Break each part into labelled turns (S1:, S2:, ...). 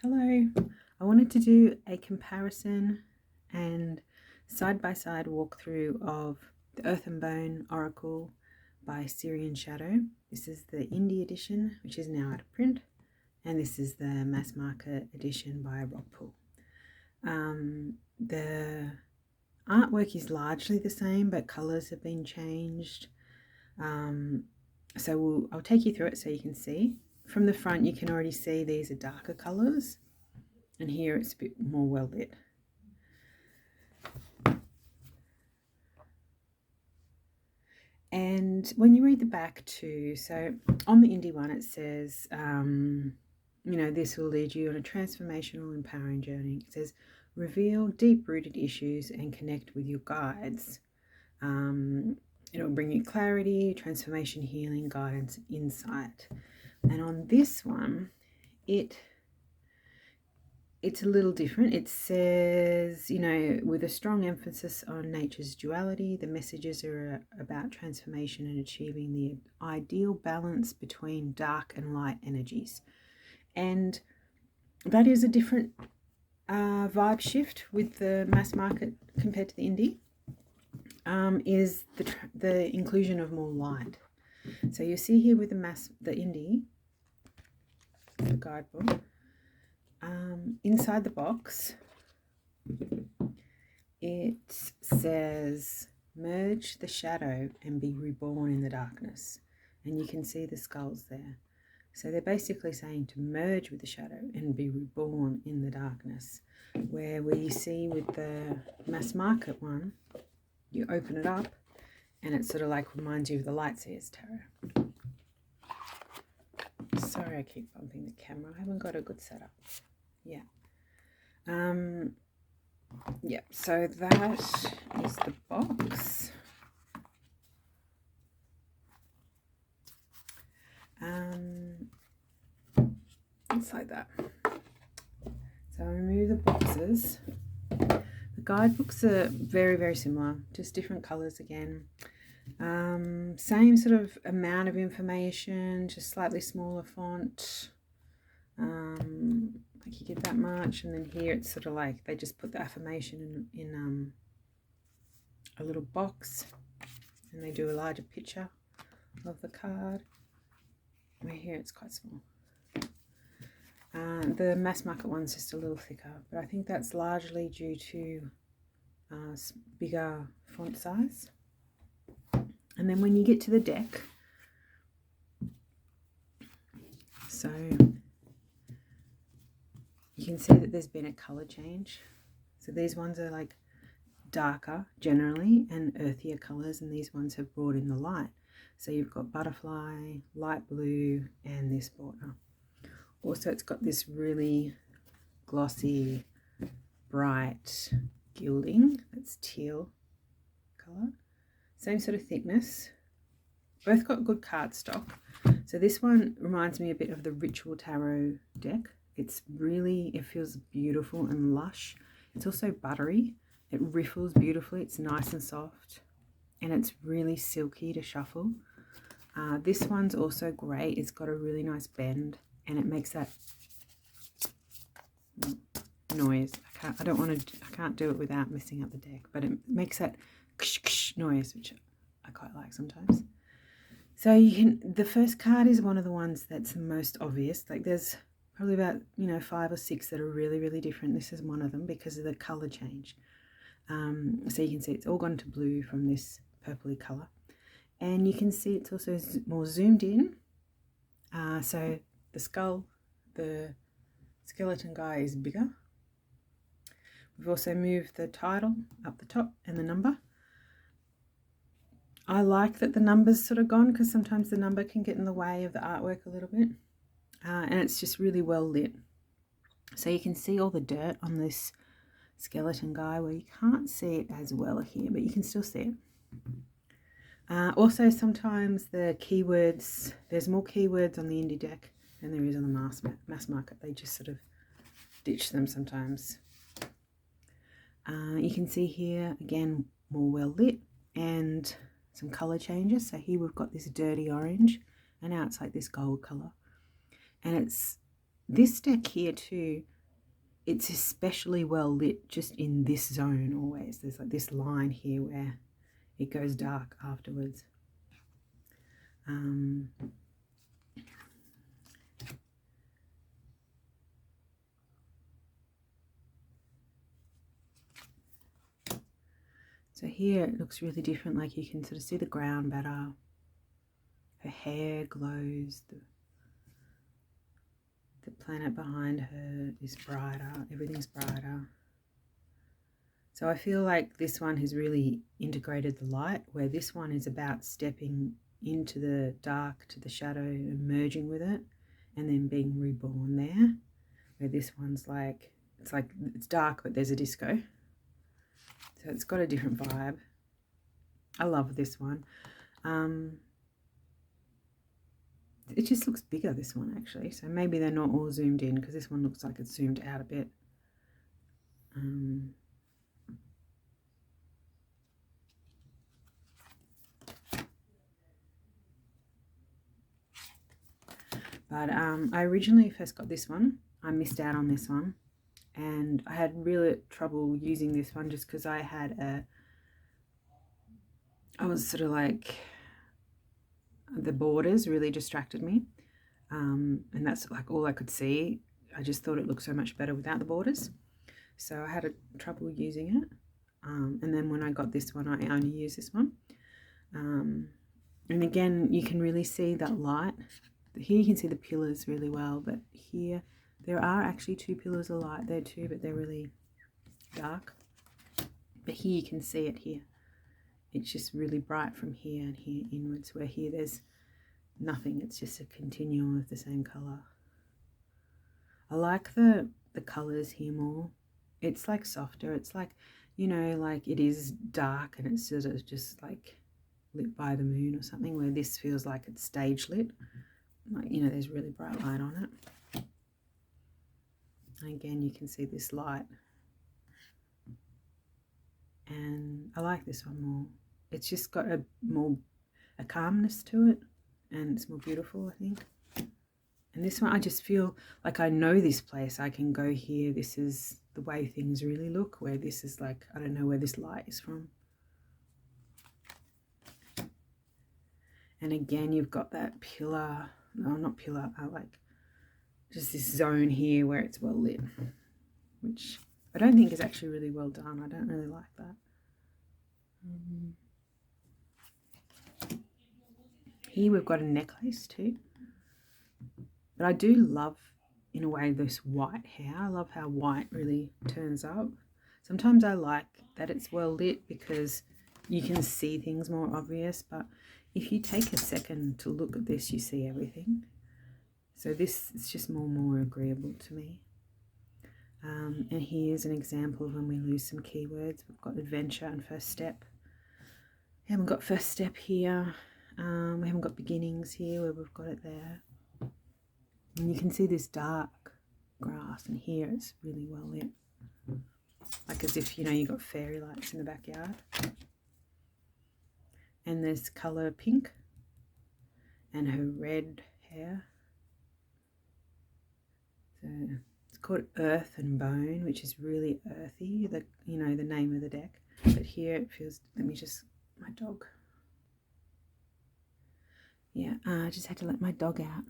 S1: Hello, I wanted to do a comparison and side-by-side walkthrough of the Earth and Bone Oracle by Syrian Shadow. This is the indie edition, which is now out of print, and this is the mass market edition by Rockpool. The artwork is largely the same, but colours have been changed. I'll take you through it so you can see. From the front, you can already see these are darker colours, and here it's a bit more well lit. And when you read the back too, so on the indie one it says, this will lead you on a transformational, empowering journey. It says, reveal deep-rooted issues and connect with your guides. It'll bring you clarity, transformation, healing, guidance, insight. And on this one, it's a little different. It says, with a strong emphasis on nature's duality, the messages are about transformation and achieving the ideal balance between dark and light energies. And that is a different vibe shift with the mass market compared to the indie, is the inclusion of more light. So you see here with the indie, the guidebook, inside the box, it says, merge the shadow and be reborn in the darkness. And you can see the skulls there. So they're basically saying to merge with the shadow and be reborn in the darkness. Where we see with the mass market one, you open it up and it sort of like reminds you of the Lightseers Tarot. Sorry, I keep bumping the camera. I haven't got a good setup. Yeah. So that is the box. It's like that. So I remove the boxes. The guidebooks are very, very similar, just different colours again. Same sort of amount of information, just slightly smaller font. Like you get that much, and then here it's sort of like they just put the affirmation in a little box, and they do a larger picture of the card. Where here it's quite small. The mass market one's just a little thicker, but I think that's largely due to bigger font size. And then when you get to the deck, so you can see that there's been a color change. So these ones are like darker generally and earthier colors, and these ones have brought in the light. So you've got butterfly, light blue, and this border. Also, it's got this really glossy, bright gilding. That's teal color. Same sort of thickness. Both got good cardstock. So this one reminds me a bit of the Ritual Tarot deck. It feels beautiful and lush. It's also buttery. It riffles beautifully. It's nice and soft. And it's really silky to shuffle. This one's also great. It's got a really nice bend. And it makes that noise. I can't do it without messing up the deck. But it makes that noise, which I quite like sometimes. So the first card is one of the ones that's the most obvious. Like there's probably about 5 or 6 that are really, really different. This is one of them because of the color change. So you can see it's all gone to blue from this purpley color, and you can see it's also more zoomed in. So the skull, the skeleton guy is bigger. We've also moved the title up the top and the number. I like that the number's sort of gone because sometimes the number can get in the way of the artwork a little bit. And it's just really well lit. So you can see all the dirt on this skeleton guy where you can't see it as well here, but you can still see it. Also, sometimes the keywords, there's more keywords on the indie deck than there is on the mass market. They just sort of ditch them sometimes. You can see here, again, more well lit and some colour changes. So here we've got this dirty orange, and now it's like this gold colour. And it's this deck here too it's especially well lit just in this zone always. There's like this line here where it goes dark afterwards. So here it looks really different, like you can sort of see the ground better. Her hair glows, the planet behind her is brighter, everything's brighter. So I feel like this one has really integrated the light, where this one is about stepping into the dark, to the shadow, and merging with it, and then being reborn there. Where this one's like, it's dark, but there's a disco. So it's got a different vibe. I love this one. It just looks bigger, this one, actually. So maybe they're not all zoomed in, because this one looks like it's zoomed out a bit. But I originally first got this one. I missed out on this one. And I had really trouble using this one just because I was sort of like, the borders really distracted me. And that's like all I could see. I just thought it looked so much better without the borders. So I had trouble using it. And then when I got this one, I only used this one. And again, you can really see that light. Here you can see the pillars really well, but here there are actually two pillars of light there too, but they're really dark. But here you can see it here. It's just really bright from here and here inwards, where here there's nothing. It's just a continuum of the same colour. I like the colours here more. It's like softer. It's like, you know, like it is dark and it's sort of just like lit by the moon or something, where this feels like it's stage lit. Like, you know, there's really bright light on it. And again, you can see this light. And I like this one more. It's just got a calmness to it, and it's more beautiful, I think. And this one, I just feel like I know this place. I can go here. This is the way things really look, where this is like, I don't know where this light is from. And again, you've got that pillar, no, not pillar, like just this zone here where it's well lit, which I don't think is actually really well done. I don't really like that. Here we've got a necklace too. But I do love, in a way, this white hair. I love how white really turns up. Sometimes I like that it's well lit because you can see things more obvious, but if you take a second to look at this, you see everything. So this is just more agreeable to me. And here's an example of when we lose some keywords. We've got adventure and first step. We haven't got first step here. We haven't got beginnings here where we've got it there. And you can see this dark grass, and here it's really well lit. Like as if, you know, you've got fairy lights in the backyard. And there's colour pink and her red hair. So it's called Earth and Bone, which is really earthy, you know, the name of the deck. But here it feels, let me just, my dog. Yeah, I just had to let my dog out.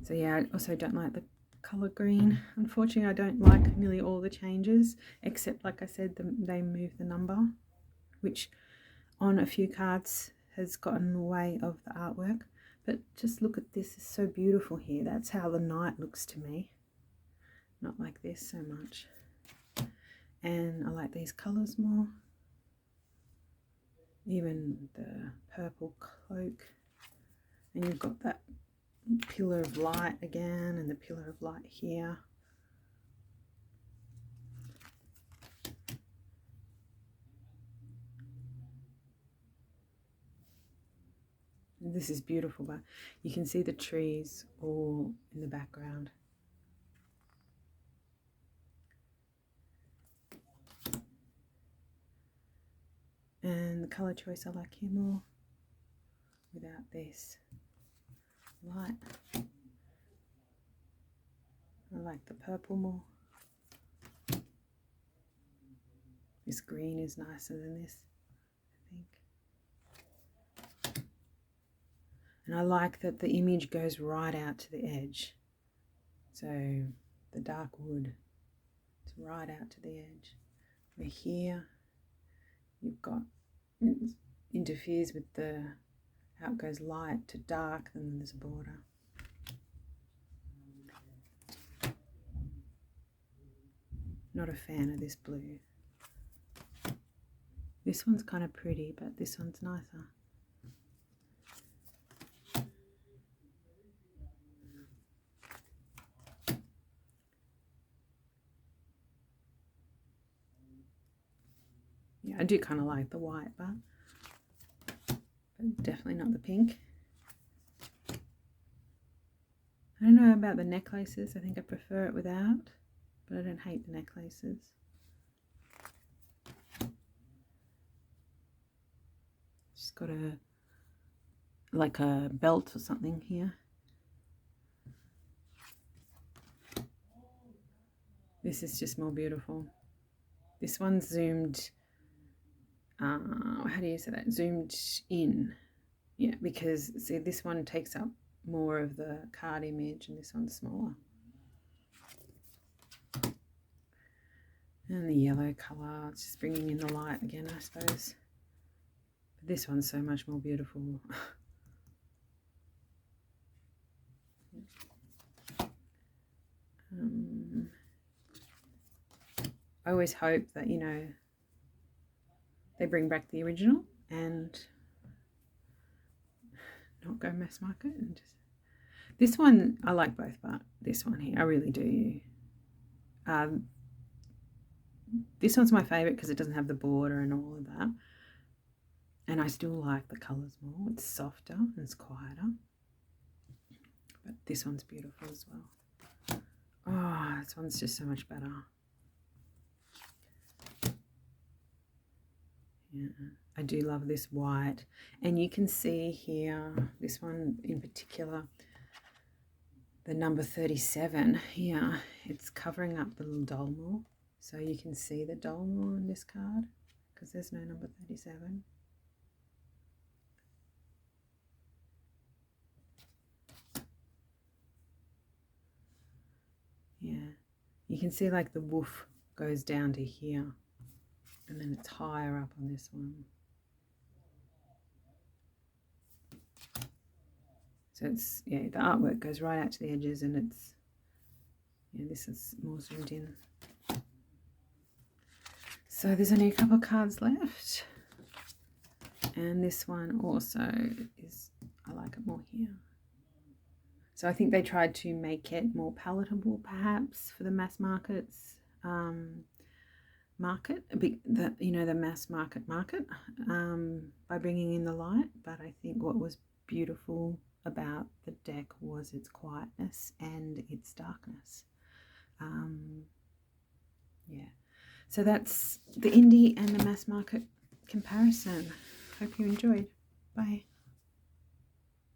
S1: So yeah, I also don't like the colour green. Unfortunately, I don't like nearly all the changes, except, like I said, they move the number, which on a few cards has gotten in the way of the artwork. But just look at this, it's so beautiful here. That's how the night looks to me. Not like this so much. And I like these colours more. Even the purple cloak. And you've got that pillar of light again, and the pillar of light here. And this is beautiful, but you can see the trees all in the background. And the colour choice I like here more, without this light. like the purple more. This green is nicer than this, I think. And I like that the image goes right out to the edge. So the dark wood, it's right out to the edge. Where here you've got, it interferes with the, how it goes light to dark, and then there's a border. Not a fan of this blue. This one's kind of pretty, but this one's nicer. Yeah, I do kind of like the white, but definitely not the pink. I don't know about the necklaces. I think I prefer it without, but I don't hate the necklaces. She's got a, like a belt or something here. This is just more beautiful. This one's zoomed, how do you say that? Zoomed in. Yeah, because see, this one takes up more of the card image and this one's smaller. And the yellow colour, it's just bringing in the light again, I suppose. But this one's so much more beautiful. I always hope that, you know, they bring back the original and not go mass market. And just, this one, I like both, but this one here, I really do. This one's my favourite because it doesn't have the border and all of that. And I still like the colours more. It's softer and it's quieter. But this one's beautiful as well. Oh, this one's just so much better. Yeah, I do love this white. And you can see here, this one in particular, the number 37 here, it's covering up the little dollar. So you can see the dollar on this card because there's no number 37. Yeah, you can see like the woof goes down to here and then it's higher up on this one. So it's, yeah, the artwork goes right out to the edges and it's, yeah, this is more zoomed in. So there's only a couple of cards left. And this one also is, I like it more here. So I think they tried to make it more palatable perhaps for the mass markets market, the mass market by bringing in the light. But I think what was beautiful about the deck was its quietness and its darkness. Yeah, so that's the indie and the mass market comparison. Hope you enjoyed. Bye.